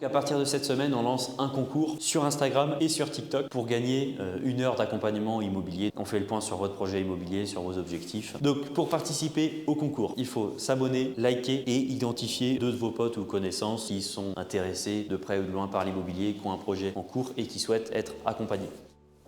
À partir de cette semaine, on lance un concours sur Instagram et sur TikTok pour gagner 1 heure d'accompagnement immobilier. On fait le point sur votre projet immobilier, sur vos objectifs. Donc pour participer au concours, il faut s'abonner, liker et identifier 2 de vos potes ou connaissances qui sont intéressés de près ou de loin par l'immobilier, qui ont un projet en cours et qui souhaitent être accompagnés.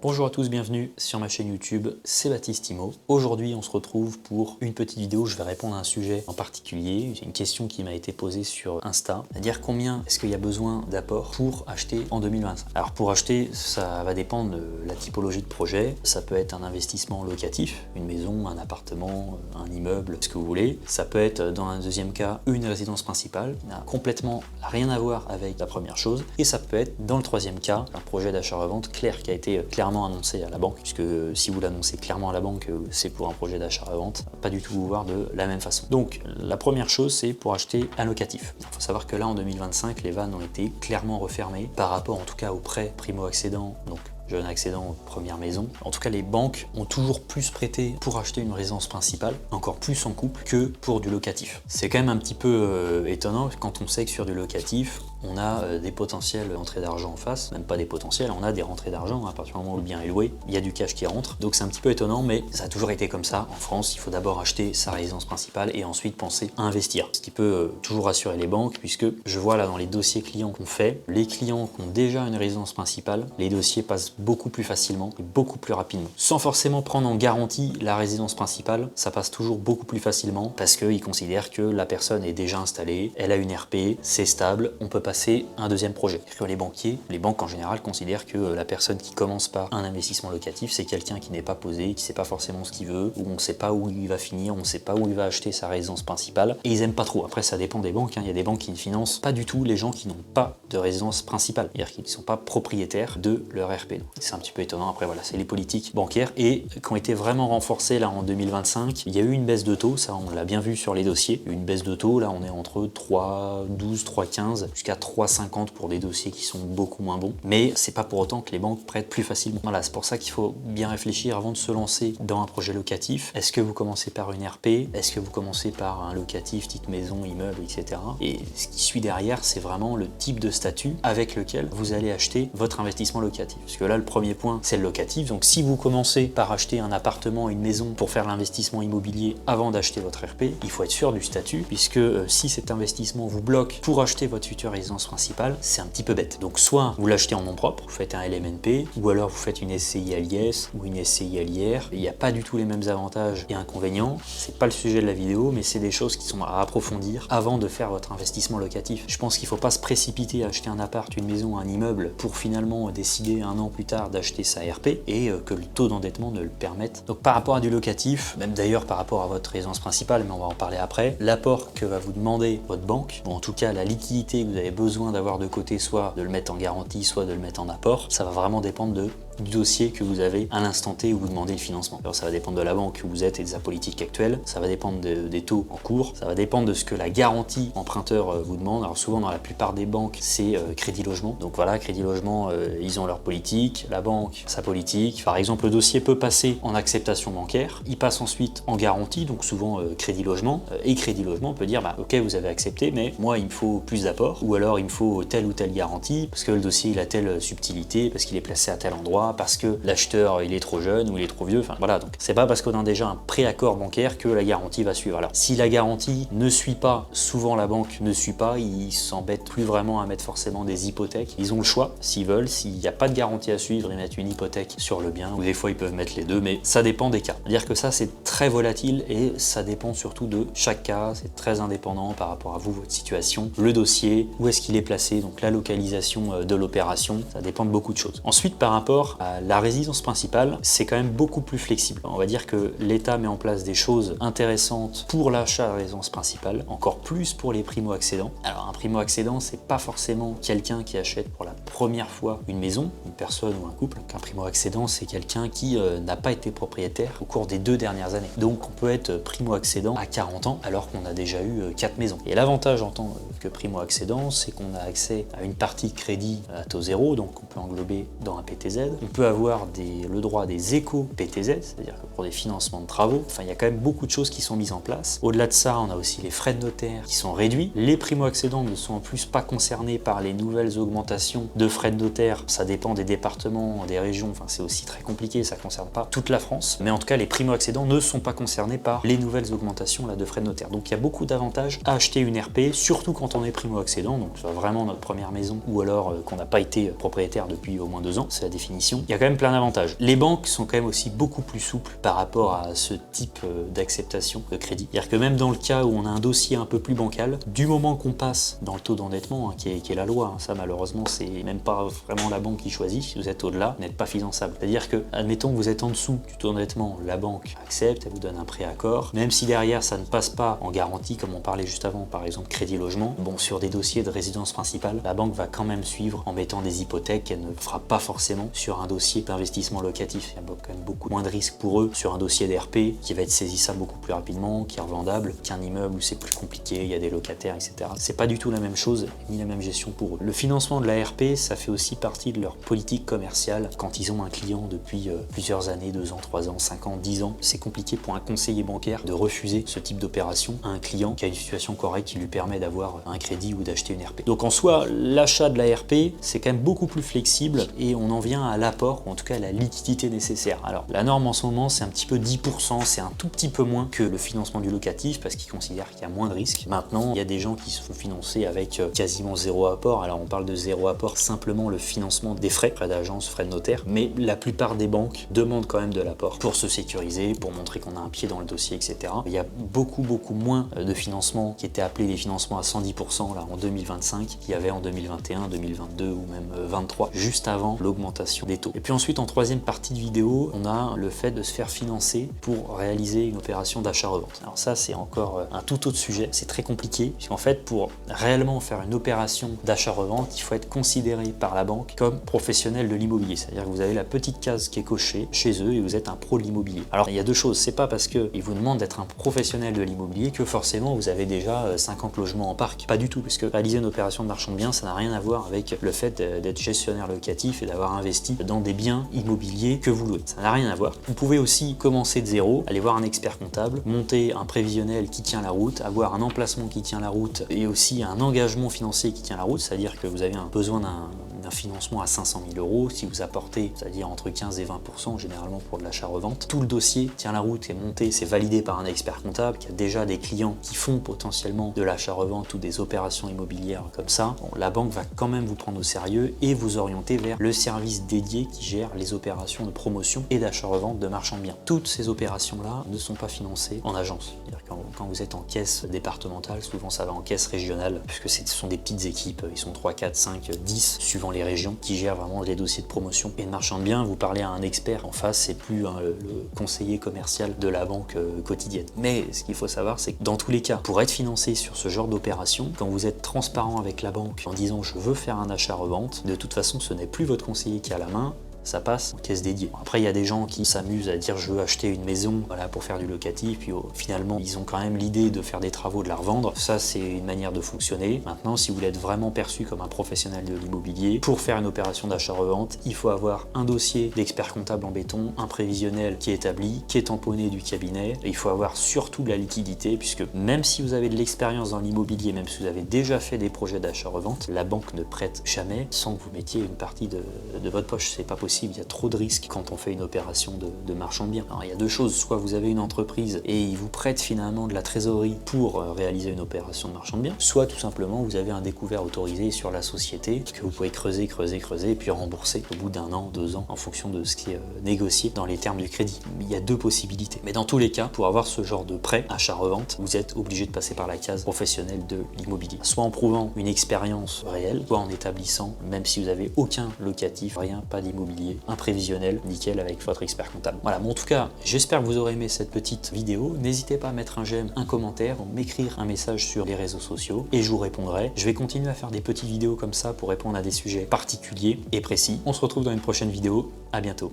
Bonjour à tous, bienvenue sur ma chaîne YouTube, c'est Baptiste Immo. Aujourd'hui, on se retrouve pour une petite vidéo. Je vais répondre à un sujet en particulier. C'est une question qui m'a été posée sur Insta. C'est-à-dire combien est-ce qu'il y a besoin d'apport pour acheter en 2025? Alors pour acheter, ça va dépendre de la typologie de projet. Ça peut être un investissement locatif, une maison, un appartement, un immeuble, ce que vous voulez. Ça peut être dans un deuxième cas, une résidence principale qui n'a complètement rien à voir avec la première chose. Et ça peut être dans le troisième cas, un projet d'achat-revente clair qui a été clairement annoncé à la banque, puisque si vous l'annoncez clairement à la banque, c'est pour un projet d'achat-revente, pas du tout vous voir de la même façon. Donc la première chose, c'est pour acheter un locatif. Il faut savoir que là en 2025, les vannes ont été clairement refermées par rapport en tout cas aux prêts primo-accédants, donc jeune accédant aux premières maisons. En tout cas, les banques ont toujours plus prêté pour acheter une résidence principale, encore plus en couple, que pour du locatif. C'est quand même un petit peu étonnant quand on sait que sur du locatif, on a des potentiels entrées d'argent en face, même pas des potentiels, on a des rentrées d'argent à partir du moment où le bien est loué, il y a du cash qui rentre. Donc c'est un petit peu étonnant, mais ça a toujours été comme ça. En France, il faut d'abord acheter sa résidence principale et ensuite penser à investir. Ce qui peut toujours rassurer les banques, puisque je vois là dans les dossiers clients qu'on fait, les clients qui ont déjà une résidence principale, les dossiers passent beaucoup plus facilement et beaucoup plus rapidement. Sans forcément prendre en garantie la résidence principale, ça passe toujours beaucoup plus facilement parce qu'ils considèrent que la personne est déjà installée, elle a une RP, c'est stable, on peut passer un deuxième projet. Que les banquiers, les banques en général considèrent que la personne qui commence par un investissement locatif, c'est quelqu'un qui n'est pas posé, qui sait pas forcément ce qu'il veut, ou on ne sait pas où il va finir, on ne sait pas où il va acheter sa résidence principale, et ils aiment pas trop. Après ça dépend des banques, il y a des banques qui ne financent pas du tout les gens qui n'ont pas de résidence principale, c'est-à-dire qu'ils ne sont pas propriétaires de leur RP. C'est un petit peu étonnant. Après voilà, c'est les politiques bancaires et qui ont été vraiment renforcées là en 2025. Il y a eu une baisse de taux, ça on l'a bien vu sur les dossiers, une baisse de taux, là on est entre 3,12, 3,15 jusqu'à 3,50 pour des dossiers qui sont beaucoup moins bons, mais c'est pas pour autant que les banques prêtent plus facilement. Voilà, c'est pour ça qu'il faut bien réfléchir avant de se lancer dans un projet locatif. Est-ce que vous commencez par une RP? Est-ce que vous commencez par un locatif, petite maison, immeuble, etc. Et ce qui suit derrière, c'est vraiment le type de statut avec lequel vous allez acheter votre investissement locatif. Parce que là, le premier point, c'est le locatif. Donc si vous commencez par acheter un appartement, une maison pour faire l'investissement immobilier avant d'acheter votre RP, il faut être sûr du statut, puisque si cet investissement vous bloque pour acheter votre future résidence principale, c'est un petit peu bête. Donc soit vous l'achetez en nom propre, vous faites un LMNP, ou alors vous faites une SCI à l'IS ou une SCI à l'IR. Il n'y a pas du tout les mêmes avantages et inconvénients. C'est pas le sujet de la vidéo, mais c'est des choses qui sont à approfondir avant de faire votre investissement locatif. Je pense qu'il ne faut pas se précipiter à acheter un appart, une maison, un immeuble pour finalement décider un an plus tard d'acheter sa RP et que le taux d'endettement ne le permette. Donc par rapport à du locatif, même d'ailleurs par rapport à votre résidence principale, mais on va en parler après, l'apport que va vous demander votre banque, ou en tout cas la liquidité que vous avez besoin d'avoir de côté, soit de le mettre en garantie, soit de le mettre en apport, ça va vraiment dépendre du dossier que vous avez à l'instant T où vous demandez le financement. Alors ça va dépendre de la banque où vous êtes et de sa politique actuelle, ça va dépendre des taux en cours, ça va dépendre de ce que la garantie emprunteur vous demande. Alors souvent dans la plupart des banques, c'est Crédit Logement. Donc voilà, Crédit Logement, ils ont leur politique, la banque, sa politique. Par exemple, le dossier peut passer en acceptation bancaire, il passe ensuite en garantie, donc souvent Crédit Logement, et Crédit Logement peut dire, bah ok, vous avez accepté, mais moi il me faut plus d'apport, ou alors il me faut telle ou telle garantie, parce que le dossier il a telle subtilité, parce qu'il est placé à tel endroit, parce que l'acheteur il est trop jeune ou il est trop vieux, enfin voilà, donc c'est pas parce qu'on a déjà un préaccord bancaire que la garantie va suivre. Alors si la garantie ne suit pas, souvent la banque ne suit pas, ils s'embêtent plus vraiment à mettre forcément des hypothèques, ils ont le choix s'ils veulent, s'il n'y a pas de garantie à suivre, ils mettent une hypothèque sur le bien, ou des fois ils peuvent mettre les deux, mais ça dépend des cas. C'est-à-dire que ça c'est très volatile et ça dépend surtout de chaque cas, c'est très indépendant par rapport à vous, votre situation, le dossier, où est-ce qu'il est placé, donc la localisation de l'opération, ça dépend de beaucoup de choses. Ensuite par rapport à la résidence principale, c'est quand même beaucoup plus flexible. On va dire que l'État met en place des choses intéressantes pour l'achat de résidence principale, encore plus pour les primo-accédants. Alors un primo-accédant, c'est pas forcément quelqu'un qui achète pour la première fois une maison, une personne ou un couple. Un primo-accédant, c'est quelqu'un qui n'a pas été propriétaire au cours des 2 dernières années. Donc on peut être primo-accédant à 40 ans alors qu'on a déjà eu 4 maisons. Et l'avantage en tant que primo-accédant, c'est qu'on a accès à une partie de crédit à taux zéro, donc on peut englober dans un PTZ. On peut avoir le droit des éco-PTZ, c'est-à-dire que pour des financements de travaux. Enfin, il y a quand même beaucoup de choses qui sont mises en place. Au-delà de ça, on a aussi les frais de notaire qui sont réduits. Les primo-accédants ne sont en plus pas concernés par les nouvelles augmentations de frais de notaire. Ça dépend des départements, des régions. Enfin, c'est aussi très compliqué, ça ne concerne pas toute la France. Mais en tout cas, les primo-accédants ne sont pas concernés par les nouvelles augmentations là, de frais de notaire. Donc, il y a beaucoup d'avantages à acheter une RP, surtout quand on est primo-accédant, donc c'est vraiment notre première maison, ou alors qu'on n'a pas été propriétaire depuis au moins 2 ans, c'est la définition. Il y a quand même plein d'avantages. Les banques sont quand même aussi beaucoup plus souples par rapport à ce type d'acceptation de crédit. C'est-à-dire que même dans le cas où on a un dossier un peu plus bancal, du moment qu'on passe dans le taux d'endettement, qui est la loi, ça malheureusement c'est même pas vraiment la banque qui choisit, si vous êtes au-delà, vous n'êtes pas finançable. C'est-à-dire que, admettons que vous êtes en dessous du taux d'endettement, la banque accepte, elle vous donne un prêt accord, même si derrière ça ne passe pas en garantie comme on parlait juste avant, par exemple crédit logement, bon sur des dossiers de résidence principale, la banque va quand même suivre en mettant des hypothèques qu'elle ne fera pas forcément sur un dossier d'investissement locatif. Il y a quand même beaucoup moins de risques pour eux sur un dossier d'RP qui va être saisissable beaucoup plus rapidement, qui est revendable, qu'un immeuble où c'est plus compliqué, il y a des locataires, etc. C'est pas du tout la même chose, ni la même gestion pour eux. Le financement de la RP, ça fait aussi partie de leur politique commerciale. Quand ils ont un client depuis plusieurs années, 2 ans, 3 ans, 5 ans, 10 ans, c'est compliqué pour un conseiller bancaire de refuser ce type d'opération à un client qui a une situation correcte qui lui permet d'avoir un crédit ou d'acheter une RP. Donc en soi, l'achat de la RP, c'est quand même beaucoup plus flexible et on en vient à l'apport, ou en tout cas à la liquidité nécessaire. Alors la norme en ce moment, c'est un petit peu 10%, c'est un tout petit peu moins que le financement du locatif parce qu'ils considèrent qu'il y a moins de risques. Maintenant, il y a des gens qui se font financer avec quasiment 0 apport. Alors on parle de 0 apport, simplement le financement des frais d'agence, frais de notaire, mais la plupart des banques demandent quand même de l'apport pour se sécuriser, pour montrer qu'on a un pied dans le dossier, etc. Il y a beaucoup moins de financements qui étaient appelés les financements à 110% là en 2025 qu'il y avait en 2021, 2022 ou même 23, juste avant l'augmentation des taux. Et puis ensuite, en troisième partie de vidéo, on a le fait de se faire financer pour réaliser une opération d'achat-revente. Alors ça, c'est encore un tout autre sujet, c'est très compliqué, puisqu'en fait, pour réellement faire une opération d'achat-revente, il faut être considéré par la banque comme professionnel de l'immobilier. C'est-à-dire que vous avez la petite case qui est cochée chez eux et vous êtes un pro de l'immobilier. Alors, il y a deux choses, c'est pas parce qu'ils vous demandent d'être un professionnel de l'immobilier que forcément vous avez déjà 50 logements en parc. Pas du tout, parce que réaliser une opération de marchand de biens, ça n'a rien à voir avec le fait d'être gestionnaire locatif et d'avoir investi dans des biens immobiliers que vous louez. Ça n'a rien à voir. Vous pouvez aussi commencer de zéro, aller voir un expert comptable, monter un prévisionnel qui tient la route, avoir un emplacement qui tient la route et aussi un engagement financier qui tient la route, c'est-à-dire que vous avez besoin d'un financement à 500 000 euros, si vous apportez, c'est-à-dire entre 15 et 20% généralement pour de l'achat-revente, tout le dossier tient la route, est monté, c'est validé par un expert comptable qui a déjà des clients qui font potentiellement de l'achat-revente ou des opérations immobilières comme ça. Bon, la banque va quand même vous prendre au sérieux et vous orienter vers le service dédié qui gère les opérations de promotion et d'achat-revente de marchands de biens. Toutes ces opérations-là ne sont pas financées en agence. C'est-à-dire quand vous êtes en caisse départementale, souvent ça va en caisse régionale, puisque ce sont des petites équipes, ils sont 3, 4, 5, 10, suivant les régions, qui gèrent vraiment les dossiers de promotion et de marchand de biens. Vous parlez à un expert en face, c'est plus le conseiller commercial de la banque quotidienne. Mais ce qu'il faut savoir, c'est que dans tous les cas, pour être financé sur ce genre d'opération, quand vous êtes transparent avec la banque en disant je veux faire un achat-revente, de toute façon ce n'est plus votre conseiller qui a la main, ça passe en caisse dédiée. Après, il y a des gens qui s'amusent à dire je veux acheter une maison pour faire du locatif, puis finalement ils ont quand même l'idée de faire des travaux, de la revendre. Ça, c'est une manière de fonctionner. Maintenant, si vous voulez être vraiment perçu comme un professionnel de l'immobilier, pour faire une opération d'achat-revente, il faut avoir un dossier d'expert comptable en béton, un prévisionnel qui est établi, qui est tamponné du cabinet, et il faut avoir surtout de la liquidité, puisque même si vous avez de l'expérience dans l'immobilier, même si vous avez déjà fait des projets d'achat-revente, la banque ne prête jamais sans que vous mettiez une partie de votre poche. C'est pas possible. Il y a trop de risques quand on fait une opération de marchand de biens. Alors il y a deux choses, soit vous avez une entreprise et ils vous prêtent finalement de la trésorerie pour réaliser une opération de marchand de biens, soit tout simplement vous avez un découvert autorisé sur la société que vous pouvez creuser et puis rembourser au bout d'1 an, 2 ans en fonction de ce qui est négocié dans les termes du crédit. Il y a deux possibilités. Mais dans tous les cas, pour avoir ce genre de prêt, achat-revente, vous êtes obligé de passer par la case professionnelle de l'immobilier. Soit en prouvant une expérience réelle, soit en établissant, même si vous avez aucun locatif, rien, pas d'immobilier, un prévisionnel nickel avec votre expert comptable. Voilà, bon, en tout cas, j'espère que vous aurez aimé cette petite vidéo. N'hésitez pas à mettre un j'aime, un commentaire, ou m'écrire un message sur les réseaux sociaux et je vous répondrai. Je vais continuer à faire des petites vidéos comme ça pour répondre à des sujets particuliers et précis. On se retrouve dans une prochaine vidéo. À bientôt.